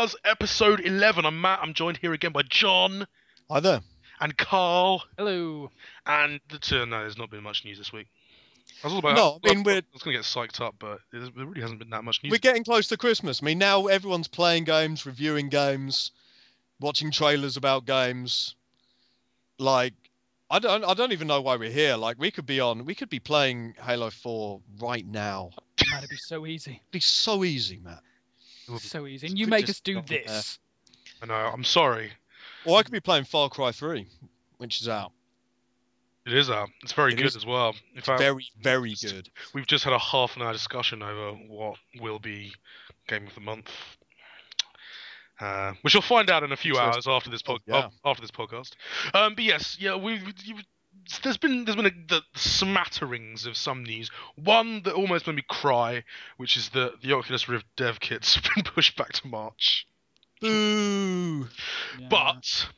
Stars, episode 11. I'm Matt. I'm joined here again by John Hi there. and Carl. Hello. And no, there's not been much news this week. I was all about. No, I mean, I was going to get psyched up, but there really hasn't been that much news. we're getting close to Christmas. I mean, now everyone's playing games, reviewing games, watching trailers about games. Like, I don't even know why we're here. Like, we could be playing Halo 4 right now. Man, it'd be so easy. It'd be so easy, Matt. So easy. And you make us do Just this. I know. I'm sorry. Or I could be playing Far Cry 3, which is out. It is out. It's very It good is. as well. In fact, Very, very good. we've just had a half an hour discussion over what will be Game of the Month. Which you'll find out in a few hours after this after this podcast. But yes, yeah, there's been the smatterings of some news. One that almost made me cry, which is that the Oculus Rift dev kits have been pushed back to March. Boo! Yeah. But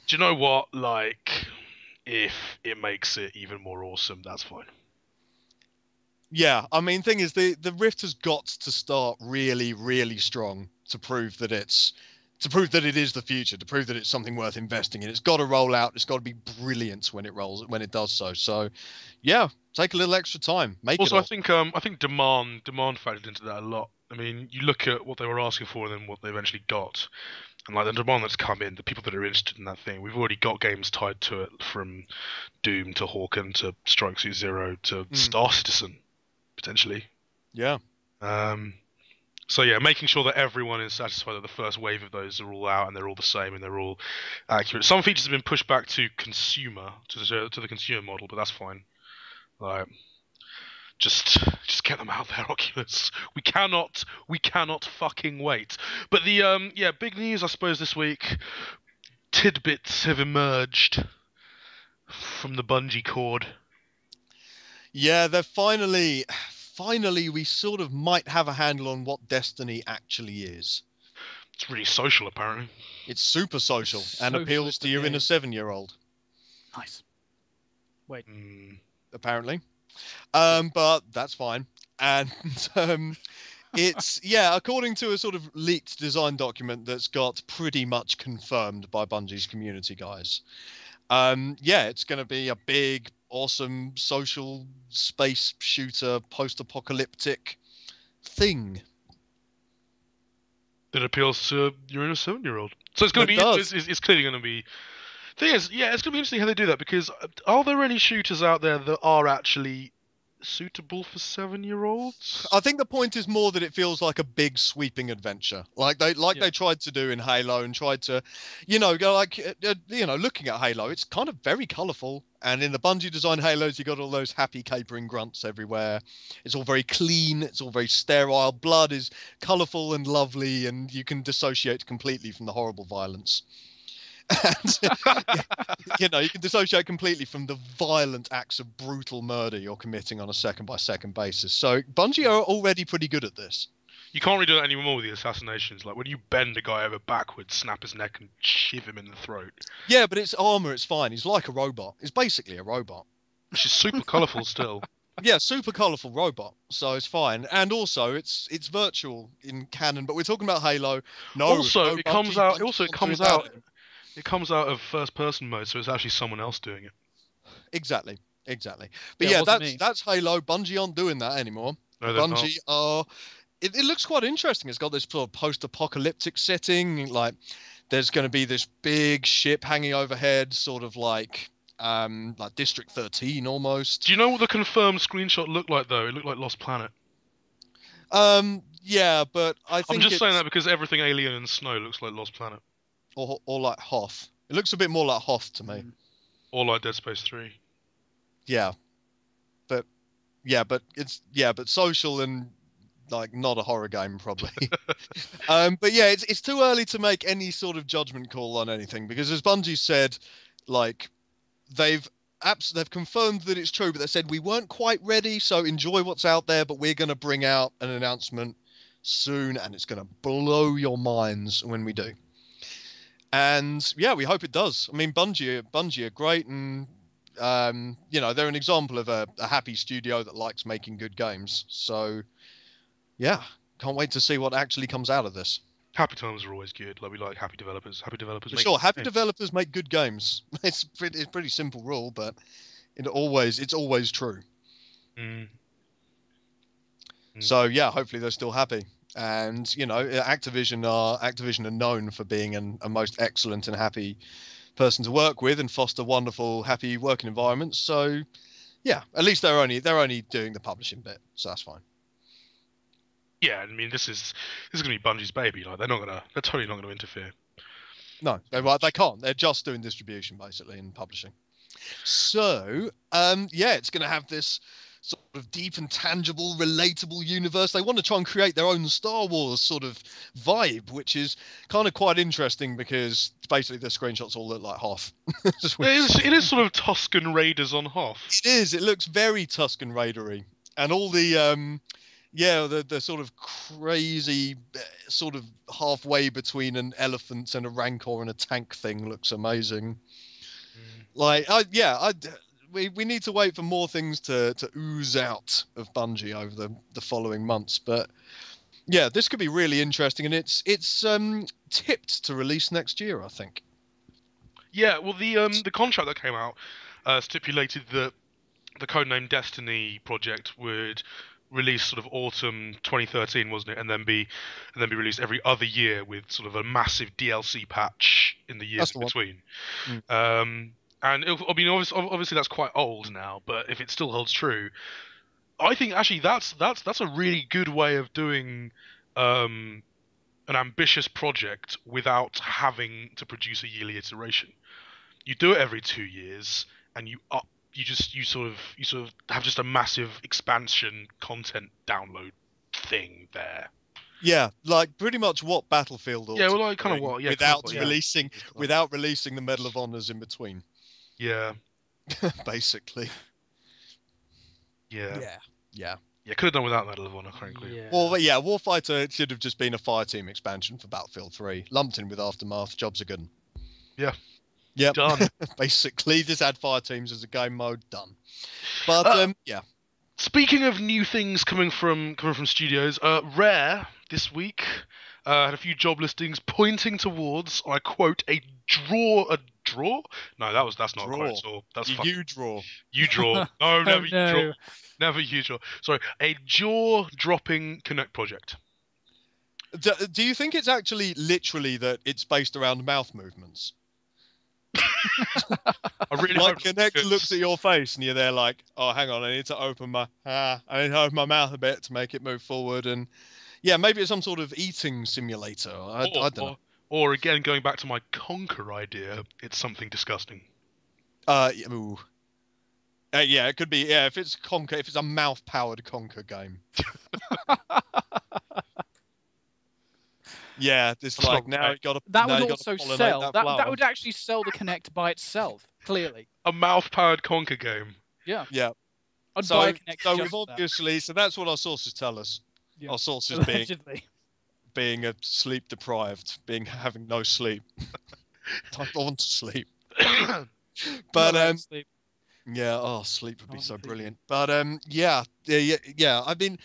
do you know what? Like, if it makes it even more awesome, that's fine. Yeah, I mean, thing is, the Rift has got to start really, really strong to prove that it is the future, to prove that it's something worth investing in. It's got to roll out. It's got to be brilliant when it does so. So, yeah, take a little extra time. Also, I think demand factored into that a lot. I mean, you look at what they were asking for and then what they eventually got, and like the demand that's come in, the people that are interested in that thing. We've already got games tied to it, from Doom to Hawken to Strike Suit Zero to Star Citizen, potentially. Yeah. So yeah, making sure that everyone is satisfied that the first wave of those are all out and they're all the same and they're all accurate. Some features have been pushed back to consumer, to the consumer model, but that's fine. Like, just get them out there, Oculus. We cannot fucking wait. But the big news I suppose this week, tidbits have emerged from the Bungie cord. Yeah, they're finally we sort of might have a handle on what Destiny actually is. It's really social, apparently. It's super social and appeals to your inner 7-year-old. Nice. Wait. Apparently. But that's fine. And it's, yeah, according to a sort of leaked design document that's got pretty much confirmed by Bungie's community guys. Yeah, it's going to be a big, awesome social space shooter, post-apocalyptic thing. That appeals to your inner 7-year-old. So it's going to be. It's clearly going to be. Thing is, yeah, it's going to be interesting how they do that, because are there any shooters out there that are actually suitable for 7-year-olds? I think the point is more that it feels like a big sweeping adventure, like they tried to do in Halo, and tried to, go like, looking at Halo, it's kind of very colourful, and in the Bungie design Halos, you got all those happy capering grunts everywhere. It's all very clean. It's all very sterile. Blood is colourful and lovely, and you can dissociate completely from the horrible violence. And, you can dissociate completely from the violent acts of brutal murder you're committing on a second-by-second basis. So Bungie are already pretty good at this. You can't really do that anymore with the assassinations. Like when you bend a guy over backwards, snap his neck, and shiv him in the throat. Yeah, but it's armor. It's fine. He's like a robot. He's basically a robot. Which is super colourful still. Yeah, super colourful robot. So it's fine. And also, it's virtual in canon. But we're talking about Halo. It comes out of first-person mode, so it's actually someone else doing it. Exactly. But yeah, that's Halo. Bungie aren't doing that anymore. No, Bungie are. It looks quite interesting. It's got this sort of post-apocalyptic setting. Like, there's going to be this big ship hanging overhead, sort of like District 13 almost. Do you know what the confirmed screenshot looked like, though? It looked like Lost Planet. Yeah, but I think I'm just saying that because everything alien and snow looks like Lost Planet. Or like Hoth. It looks a bit more like Hoth to me. Or like Dead Space 3. Yeah. But social and like not a horror game probably. But yeah, it's too early to make any sort of judgment call on anything, because as Bungie said, like they've confirmed that it's true, but they said we weren't quite ready, so enjoy what's out there, but we're going to bring out an announcement soon, and it's going to blow your minds when we do. And yeah, we hope it does. I mean, Bungie are great, and they're an example of a happy studio that likes making good games. So yeah, can't wait to see what actually comes out of this. Happy times are always good. Like we like happy developers. Happy developers For make sure, happy games. developers make good games. It's a pretty simple rule, but it's always true. Mm. So yeah, hopefully they're still happy. And Activision are known for being a most excellent and happy person to work with and foster wonderful, happy working environments. So yeah, at least they're only doing the publishing bit, so that's fine. Yeah, I mean this is gonna be Bungie's baby. Like they're totally not gonna interfere. No, they can't. They're just doing distribution basically and publishing. So yeah, it's going to have this sort of deep and tangible, relatable universe. They want to try and create their own Star Wars sort of vibe, which is kind of quite interesting because basically the screenshots all look like Hoth. It is sort of Tusken Raiders on Hoth. It is. It looks very Tusken Raidery, and all the the sort of crazy sort of halfway between an elephant and a Rancor and a tank thing looks amazing. Like, we need to wait for more things to ooze out of Bungie over the following months. But yeah, this could be really interesting, and it's tipped to release next year, I think. Yeah, well, the contract that came out stipulated that the codename Destiny project would release sort of autumn 2013, wasn't it? And then be released every other year with sort of a massive DLC patch in the years in between. And I mean, obviously that's quite old now, but if it still holds true, I think actually that's a really good way of doing an ambitious project without having to produce a yearly iteration. You do it every 2 years, and you sort of have just a massive expansion content download thing there. Yeah, like pretty much what Battlefield. Yeah, well, like kind of what. Yeah, without releasing the Medal of Honors in between. Yeah. Basically. Yeah. Yeah. Yeah, could have done without Medal of Honor, frankly. Yeah. Well, yeah, Warfighter should have just been a Fireteam expansion for Battlefield 3, lumped in with Aftermath. Jobs are good. Yeah. Yep. Done. Basically, just add Fireteams as a game mode. Done. But yeah. Speaking of new things coming from studios, Rare this week had a few job listings pointing towards, I quote, a draw. No, that's not a quote at all. That's you draw. You draw. No, never no. you draw. Never you draw. Sorry, a jaw-dropping Kinect project. Do you think it's actually literally that it's based around mouth movements? I really like hope Kinect looks at your face and you're there like, oh, hang on, I need to open my mouth a bit to make it move forward, and yeah, maybe it's some sort of eating simulator. I don't know. Or again, going back to my Conquer idea, it's something disgusting. Yeah, it could be. Yeah, if it's Conquer, if it's a mouth-powered Conquer game. Yeah, this That's like not now right. you got to. That would also sell. That That would actually sell the Kinect by itself. Clearly. A mouth-powered Conquer game. Yeah. Yeah. I'd buy a Kinect. So just we've for that. obviously. So that's what our sources tell us. Yeah. Our sources Allegedly. being sleep deprived, having no sleep. Don't want to sleep. But Sleep. yeah, sleep would be so Sleep. brilliant. But yeah. I mean,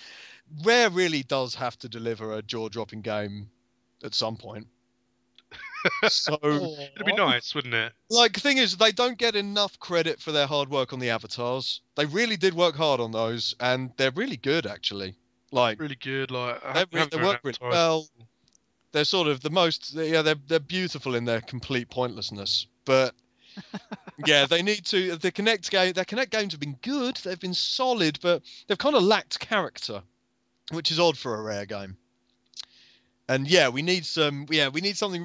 Rare really does have to deliver a jaw-dropping game at some point. So It'd be nice, wouldn't it? like the thing is, they don't get enough credit for their hard work on the avatars. They really did work hard on those, and they're really good actually. Like Really good. Like they work really well. They're sort of the most. Yeah, they're beautiful in their complete pointlessness, but. Yeah, they need to. Their Kinect games have been good. They've been solid, but they've kind of lacked character, which is odd for a Rare game. And yeah, we need something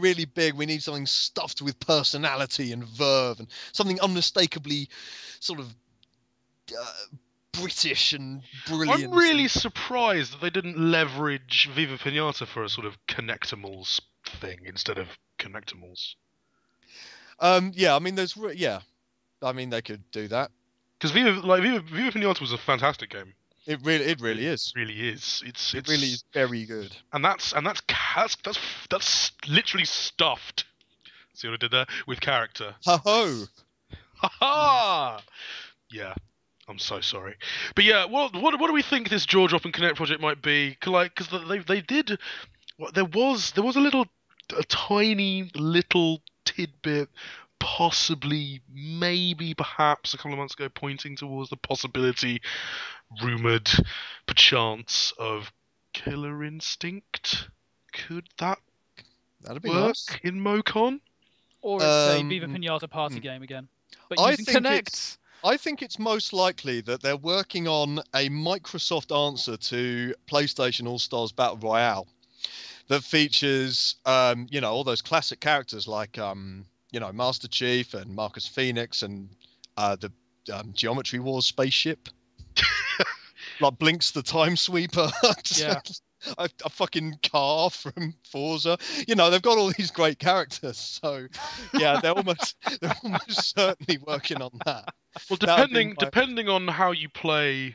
really big. We need something stuffed with personality and verve, and something unmistakably sort of British and brilliant. I'm really surprised that they didn't leverage Viva Pinata for a sort of Connectimals thing instead of Connectimals. Yeah, I mean, I mean, they could do that. Because Viva Pinata was a fantastic game. It really is. It really is. It really is very good. And that's literally stuffed. See what I did there with character. Ho! Ha ha! Yeah, I'm so sorry. But yeah, what do we think this jaw-dropping Kinect project might be? Because they did. There was a tiny little tidbit, possibly, maybe, perhaps a couple of months ago, pointing towards the possibility, rumored, perchance, of Killer Instinct. Could that That'd be work nice. in Mocon? Or it's a Viva Pinata party hmm. game again. But I using think Kinect. I think it's most likely that they're working on a Microsoft answer to PlayStation All-Stars Battle Royale that features, all those classic characters like, Master Chief and Marcus Phoenix and the Geometry Wars spaceship. Like Blinks the Time Sweeper. Yeah. A fucking car from Forza. They've got all these great characters. So, yeah, they're almost certainly working on that. Well, depending on how you play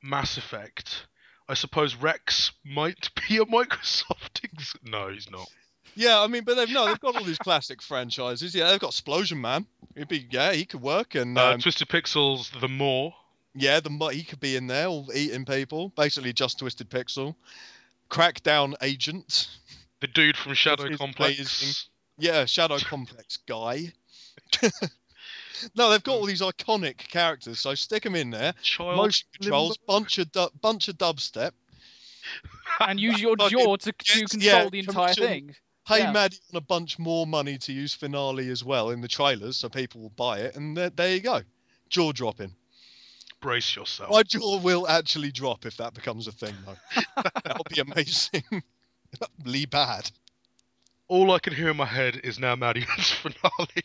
Mass Effect, I suppose Rex might be a Microsoft. No, he's not. Yeah, I mean, but they've got all these classic franchises. Yeah, they've got Explosion Man. He could work. And Twisted Pixels, The More. Yeah, he could be in there, all eating people. Basically, just Twisted Pixel. Crackdown Agent. The dude from Shadow Complex. Amazing. Yeah, Shadow Complex guy. No, they've got all these iconic characters, so stick them in there. Motion controls, bunch of dubstep. And use your jaw to control the entire thing. Pay Maddie on a bunch more money to use Finale as well in the trailers, so people will buy it, and there you go. Jaw dropping. Brace yourself. My jaw will actually drop if that becomes a thing, though. That'll be amazing. Really bad. All I can hear in my head is now Maddie's Finale.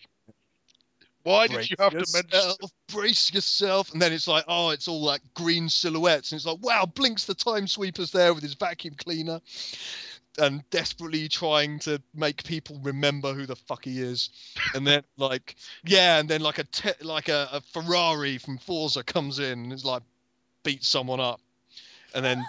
Why did you have to mention? Brace yourself, and then it's like, it's all like green silhouettes, and it's like, wow, Blinks the Time Sweeper's there with his vacuum cleaner, and desperately trying to make people remember who the fuck he is, and then a Ferrari from Forza comes in and is like beats someone up, and then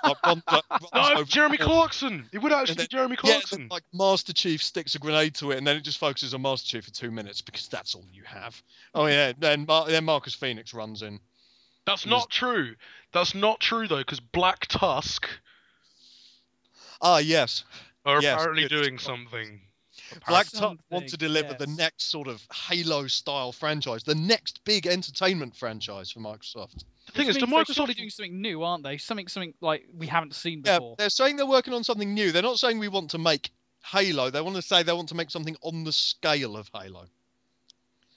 Jeremy Clarkson. It would actually be Jeremy Clarkson. Yeah, like Master Chief sticks a grenade to it, and then it just focuses on Master Chief for 2 minutes because that's all you have. Oh yeah, then Marcus Phoenix runs in. That's not true. That's not true though, because Black Tusk. Yes. Are apparently doing something. Black Tusk want to deliver the next sort of Halo-style franchise, the next big entertainment franchise for Microsoft. The thing is, Microsoft doing something new, aren't they? Something like we haven't seen before. Yeah, they're saying they're working on something new. They're not saying we want to make Halo. They want to say they want to make something on the scale of Halo.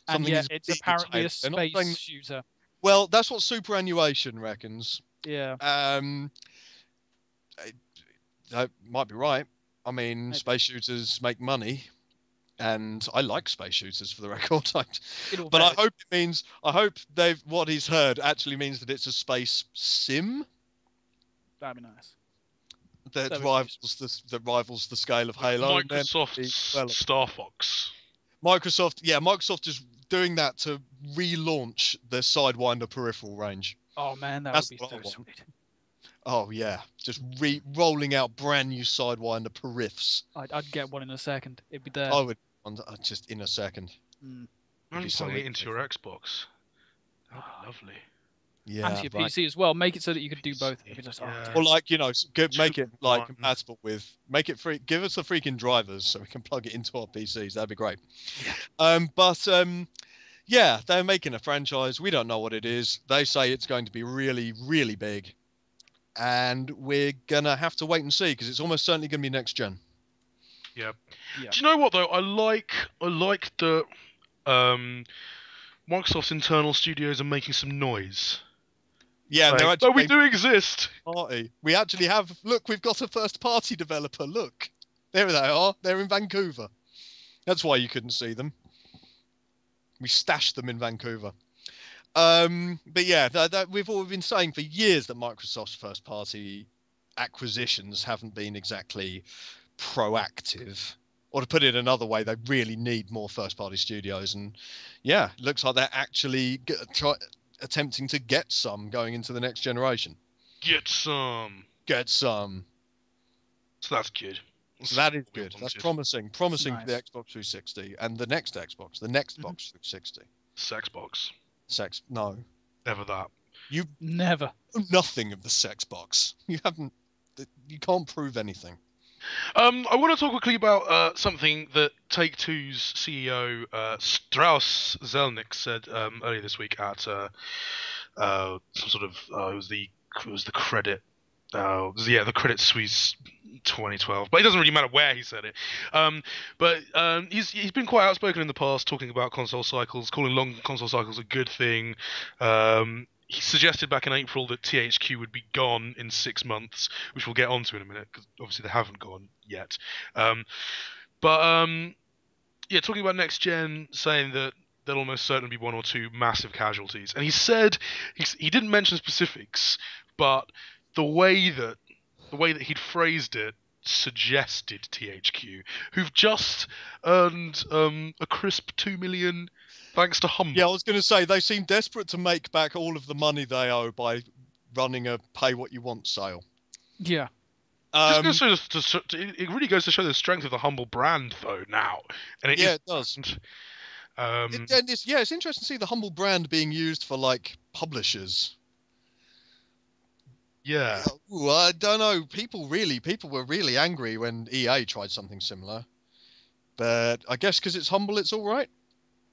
And yet it's apparently a space shooter. Well, that's what Superannuation reckons. Yeah. That might be right. I mean, space shooters make money, and I like space shooters for the record. But I hope what he's heard actually means that it's a space sim. That'd be nice. That rivals the scale of Halo. Microsoft's Star Fox. Microsoft is doing that to relaunch their Sidewinder peripheral range. Oh man, that would be so sweet. Oh yeah, just rolling out brand new Sidewinder periffs. I'd get one in a second. It'd be there. I would just in a second. I'm putting it into your Xbox. That'd be lovely. Yeah, and to your PC as well. Make it so that you could do both. Or make it compatible with. Make it free. Give us the freaking drivers so we can plug it into our PCs. That'd be great. Yeah. They're making a franchise. We don't know what it is. They say it's going to be really, really big. And we're going to have to wait and see because it's almost certainly going to be next gen. Yeah. Do you know what though? I like that Microsoft's internal studios are making some noise. Yeah, we do exist. Party. We actually have. Look, we've got a first-party developer. Look, there they are. They're in Vancouver. That's why you couldn't see them. We stashed them in Vancouver. But yeah, we've been saying for years that Microsoft's first-party acquisitions haven't been exactly proactive. Or to put it another way, they really need more first-party studios. And yeah, looks like they're actually attempting to get some going into the next generation. Get some. So that's good. So that is good. That's promising. Promising for the Xbox 360 and the next Xbox, the next Xbox 360. Sexbox. No. Never that. You never. Nothing of the Sexbox. You can't prove anything. I want to talk quickly about something that Take-Two's CEO Strauss Zelnick said earlier this week at some sort of it was the credit. The Credit Suisse 2012, but it doesn't really matter where he said it. He's been quite outspoken in the past, talking about console cycles, calling long console cycles a good thing. He suggested back in April that THQ would be gone in 6 months, which we'll get onto in a minute, because obviously they haven't gone yet. Talking about next gen, saying that there'll almost certainly be one or two massive casualties, and he said he didn't mention specifics, but the way that he'd phrased it suggested THQ, who've just earned a crisp 2 million thanks to Humble. Yeah, I was going to say they seem desperate to make back all of the money they owe by running a pay what you want sale. Yeah. It really goes to show the strength of the Humble brand, though. Now, and it does. It's interesting to see the Humble brand being used for like publishers. Yeah. Ooh, I don't know. People were really angry when EA tried something similar. But I guess because it's Humble, it's all right.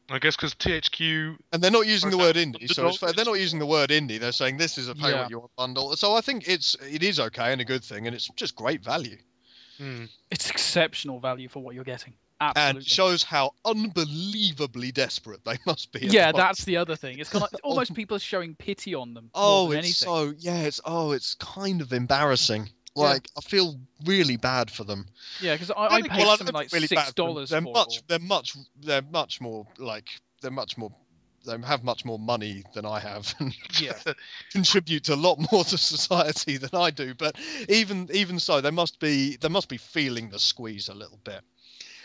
I guess because THQ... And they're not using the word indie, so they're not using the word indie. They're saying this is a pay what you want bundle. So I think it is okay and a good thing, and it's just great value. It's exceptional value for what you're getting. Absolutely. And shows how unbelievably desperate they must be. Yeah, that's the other thing. It's kind of almost people are showing pity on them. It's kind of embarrassing. Like, I feel really bad for them. Yeah, because I paid something like $6 for them. They have much more money than I have, and contribute a lot more to society than I do. But even so, they must be feeling the squeeze a little bit.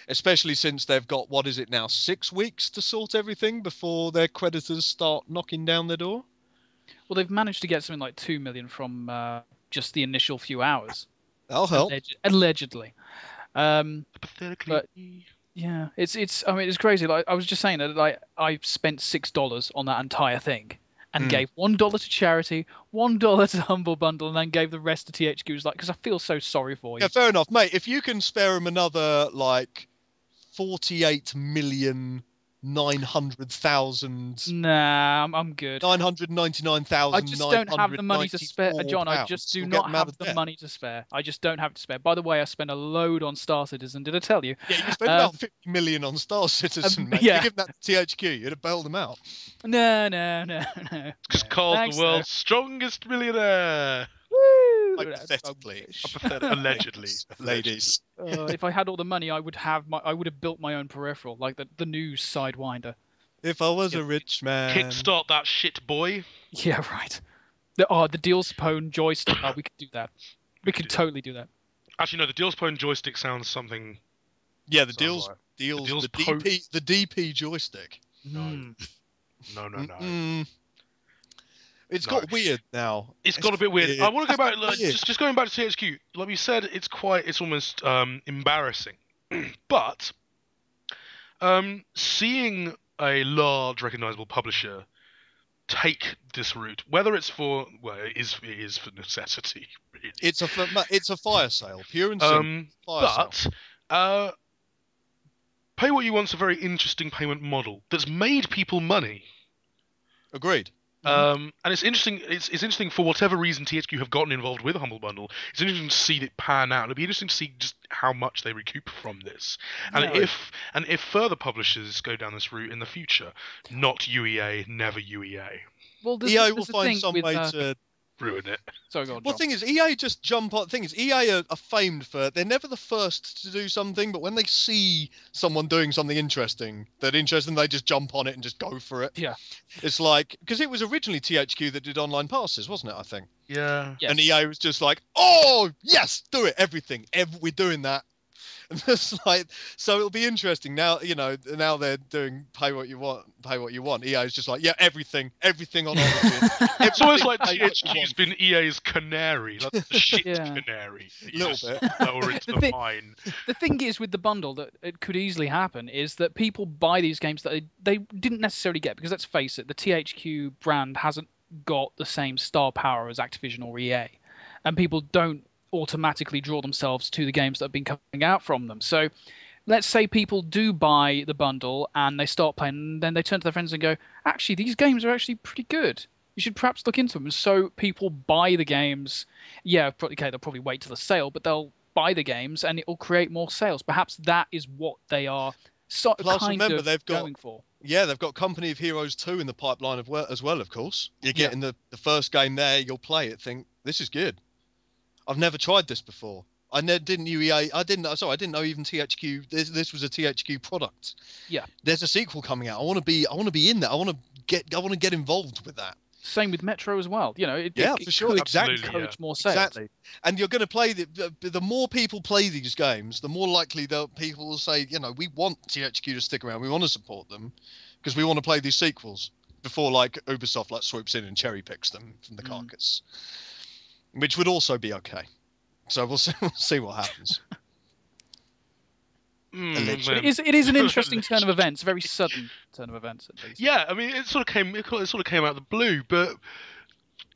Especially since they've got, 6 weeks to sort everything before their creditors start knocking down their door? Well, they've managed to get something like 2 million from just the initial few hours. That'll help. Allegedly. Pathetically. But, yeah, it's crazy. Like I was just saying that, like, I spent $6 on that entire thing and gave $1 to charity, $1 to Humble Bundle, and then gave the rest to THQ. Because I feel so sorry for you. Yeah, fair enough, mate. If you can spare them another 48,900,000. Nah, I'm good. 999,000. I just don't have the money to spare, John. I just do not have the money to spare. I just don't have to spare. By the way, I spent a load on Star Citizen. Did I tell you? Yeah, you spent about 50 million on Star Citizen, mate. Yeah. You give that to THQ, you'd have bailed them out. No. Because Carl's the world's strongest millionaire. Woo! Hypothetically. Allegedly. Ladies. If I had all the money, I would have built my own peripheral, like the new Sidewinder. If I was a rich man. Kickstart that shit, boy. Yeah, right. The Dealspone joystick. We could do that. We could totally do that. Actually, no, the Dealspone joystick sounds something. Yeah, the DP joystick. No. It's got weird now. It's got a bit weird. I want to go back, just going back to THQ. Like we said, it's almost embarrassing. But seeing a large, recognizable publisher take this route, whether it's for it is for necessity. Really. It's a fire sale, pure and simple. But pay what you want's a very interesting payment model that's made people money. Agreed. And it's interesting. It's interesting for whatever reason THQ have gotten involved with a Humble Bundle. It's interesting to see it pan out. It'll be interesting to see just how much they recoup from this, and if further publishers go down this route in the future. Not UEA, never UEA. Well, EA will find some way to ruin it. Sorry, go on, John. Well, the thing is, EA just jump on. The thing is, EA are famed for they're never the first to do something, but when they see someone doing something interesting, they just jump on it and just go for it. Yeah. It's like because it was originally THQ that did online passes, wasn't it? I think. Yeah. Yes. And EA was just like, oh yes, do it, everything. We're doing that. And it's like, so it'll be interesting now. Now they're doing pay what you want. EA is just like, yeah, everything on Origin. It's almost like THQ's been EA's canary, like the shit canary. A little bit. Lower into the mine. The thing is with the bundle that it could easily happen is that people buy these games that they didn't necessarily get because let's face it, the THQ brand hasn't got the same star power as Activision or EA, and people don't automatically draw themselves to the games that have been coming out from them. So let's say people do buy the bundle and they start playing, and then they turn to their friends and go, actually, these games are actually pretty good. You should perhaps look into them. So people buy the games. Yeah, okay, they'll probably wait till the sale, but they'll buy the games and it will create more sales. Perhaps that is what they are going for. Yeah, they've got Company of Heroes 2 in the pipeline as well, of course. You're getting the first game there, you'll play it, think, this is good. I've never tried this before. I didn't know even THQ. This was a THQ product. Yeah. There's a sequel coming out. I want to be in that. I want to get involved with that. Same with Metro as well. You know, it for sure. Exactly. Encourage more sales. Exactly. And you're going to play the more people play these games, the more likely people will say, you know, we want THQ to stick around. We want to support them because we want to play these sequels before like Ubisoft like swoops in and cherry picks them from the carcass, which would also be okay. So we'll see what happens. It is an interesting turn of events, a very sudden turn of events at least. Yeah, I mean, it sort of came out of the blue, but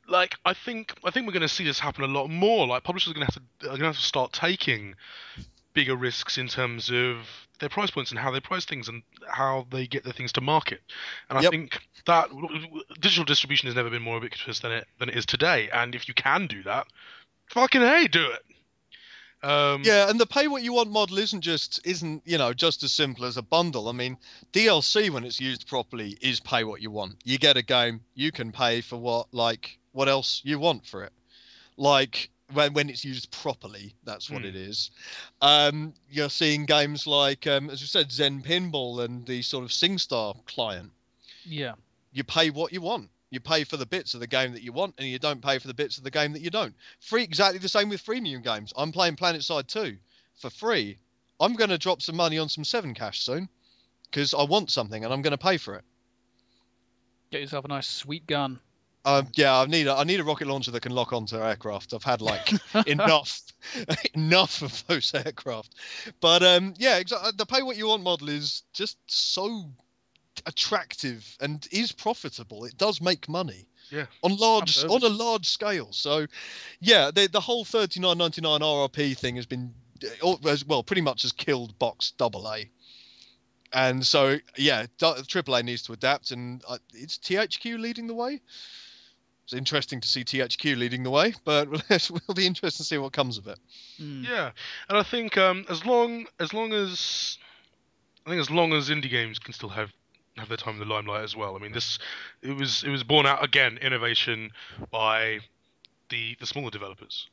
like I think we're going to see this happen a lot more. Like publishers are going to have to start taking bigger risks in terms of their price points and how they price things and how they get their things to market. And I think that digital distribution has never been more ubiquitous than it is today. And if you can do that, fucking hey, do it. Yeah, and the pay what you want model isn't just as simple as a bundle. I mean, DLC when it's used properly is pay what you want. You get a game, you can pay for what else you want for it. Like when it's used properly, that's what it is. You're seeing games like, as you said, Zen Pinball and the sort of SingStar client. Yeah, you pay what you want. You pay for the bits of the game that you want, and you don't pay for the bits of the game that you don't. Exactly the same with freemium games. I'm playing PlanetSide 2 for free. I'm going to drop some money on some 7 cash soon because I want something and I'm going to pay for it. Get yourself a nice sweet gun. Yeah, I need a rocket launcher that can lock onto aircraft. I've had like enough of those aircraft. But the pay what you want model is just so attractive and is profitable. It does make money on a large scale. So the whole $39.99 RRP thing has been pretty much has killed box AA. And so AAA needs to adapt, and it's THQ leading the way. It's interesting to see THQ leading the way, but we'll be interested to see what comes of it. Yeah, and I think as long as indie games can still have their time in the limelight as well. I mean, it was born out again innovation by the smaller developers.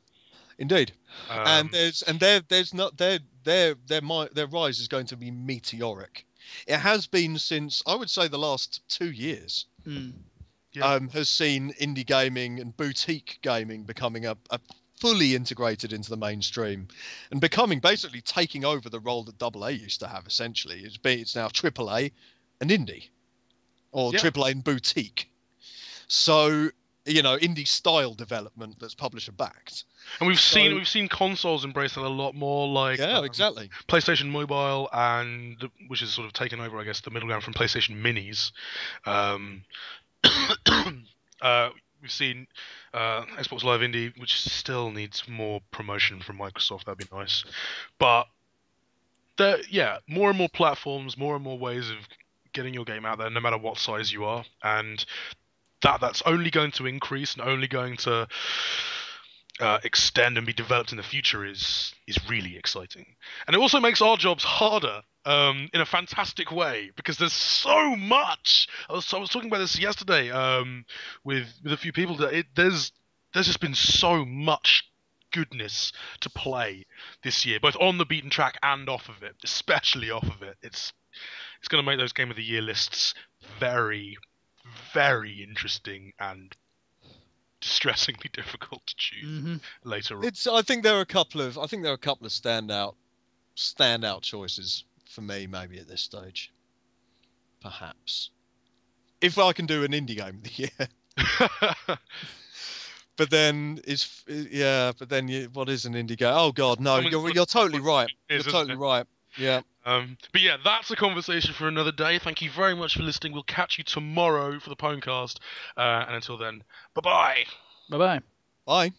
Indeed, and their rise is going to be meteoric. It has been since I would say the last 2 years. Has seen indie gaming and boutique gaming becoming a fully integrated into the mainstream and basically taking over the role that AA used to have. Essentially, it's now AAA and indie, or AAA and boutique. So indie style development that's publisher backed. And we've seen consoles embrace that a lot more, like exactly. PlayStation Mobile, and which is sort of taken over, I guess, the middle ground from PlayStation Minis. We've seen Xbox Live Indie, which still needs more promotion from Microsoft. That'd be nice, but more and more platforms, more and more ways of getting your game out there, no matter what size you are, and that's only going to increase and only going to extend and be developed in the future is really exciting. And it also makes our jobs harder in a fantastic way, because there's so much. I was talking about this yesterday with a few people. There's just been so much goodness to play this year, both on the beaten track and off of it, especially off of it. It's going to make those Game of the Year lists very, very interesting and distressingly difficult to choose later on. I think there are a couple of standout choices for me, maybe at this stage. Perhaps if I can do an indie game of the year. But then what is an indie game? Oh God, no! You're totally right. You're totally right. Yeah. But yeah, that's a conversation for another day. Thank you very much for listening. We'll catch you tomorrow for the Pwnecast. And until then, bye-bye. Bye-bye. Bye.